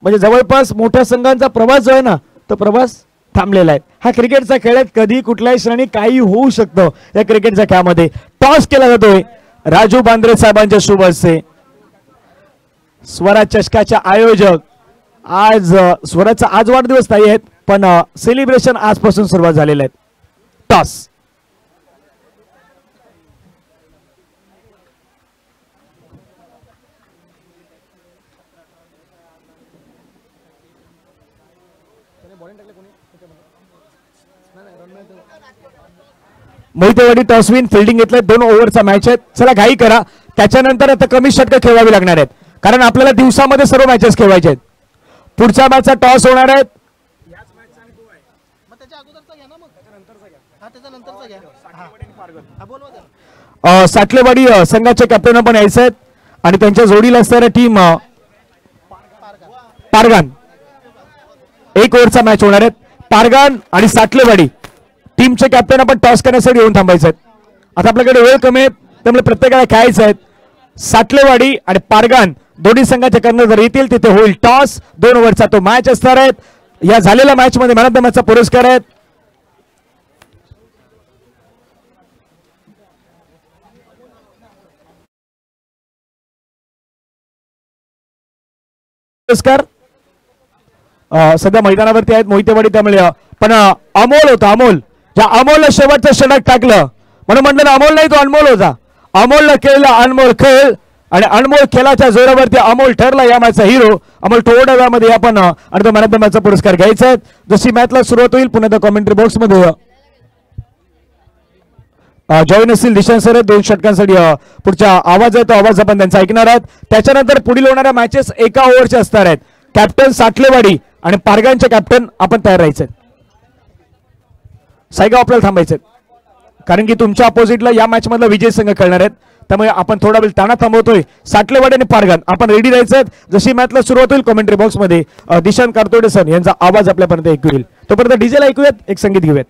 म्हणजे जवळपास मोठ्या संघांचा प्रवास जो आहे ना तो प्रवास थांबलेला आहे। हा क्रिकेटचा खेळ आहे, कधी कुठल्याही क्षणी काही होऊ शकतं या क्रिकेटच्या खेळामध्ये। टॉस केला जातोय राजू बांद्रे साहेबांच्या शुभ हस्ते। स्वराज चषकाच्या आयोजक आज स्वराजचा आज वाढदिवस नाही आहेत पण सेलिब्रेशन आजपासून सुरुवात झालेलं आहे। Toss Mohitewadi toss win fielding घेतलंय। 2 ओव्हरचा मॅच आहे। चला घाई करा, त्याच्यानंतर आता कमी षटकं खेळवावी लागणार आहेत कारण आपल्याला दिवसामध्ये सर्व मॅचेस खेळवायचे आहेत। पुढच्या मॅचचा टॉस होणार आहे। साटलेवाडी संघाचे कॅप्टन पण यायचे आहेत आणि त्यांच्या जोडीला असणाऱ्या टीम पारगान। 1 ओव्हरचा मॅच होणार आहे। पारगान आणि साटलेवाडी टीमचे कॅप्टन आपण टॉस करण्यासाठी येऊन थांबायचे आहेत। आता आपल्याकडे वेळ कमी आहे त्यामुळे प्रत्येकाला खेळायचं आहे। साटलेवाडी आणि पारगान दोन्ही संघाचे कर्णधार येतील तिथे होईल टॉस। 2 ओव्हरचा तो मॅच असणार आहे। या झालेल्या मॅच मध्ये मॅन ऑफ द मॅचचा पुरस्कार आहे पुरस्कार सध्या मैदानावरती आहेत मोहितेवाडी त्यामुळे पण अमोल होता। अमोल ज्या अमोलला शेवटचं षटक टाकलं म्हणून म्हटलं अमोल नाही तो अनमोल होता। अमोलला केलेला अनमोल खेळ आणि अनमोल खेळाच्या जोरावरती अमोल ठरला या मॅचचा हिरो। अमोल थोड्या वेळामध्ये आपण आणि मॅन ऑफ द मॅचचा पुरस्कार घ्यायचा आहे। जशी मॅचला सुरुवात होईल पुन्हा त्या कमेंट्री बॉक्स मध्ये जॉईन असतील दिशांत सर 2 षटकांसाठी पुढचा आवाज आहे तो आवाज आपण त्यांचा ऐकणार आहात। त्याच्यानंतर पुढील होणाऱ्या मॅचेस 1 ओव्हरचे असणार आहेत। कॅप्टन साटलेवाडी आणि पारगानचे कॅप्टन आपण तयार राहायचे। सायगाव आपल्याला थांबायचे कारण की तुमच्या अपोजिटला या मॅच मधला विजय संघ खेळणार आहेत त्यामुळे आपण थोडा वेळ ताणा थांबवतोय। साटलेवाडी आणि पारगान आपण रेडी राहायचं। जशी मॅचला सुरुवात होईल कमेंट्री बॉक्स मध्ये दिशांत कारतोडे सर यांचा आवाज आपल्यापर्यंत ऐकू येईल। तोपर्यंत डीजेला ऐकूयात एक संगीत घेऊयात।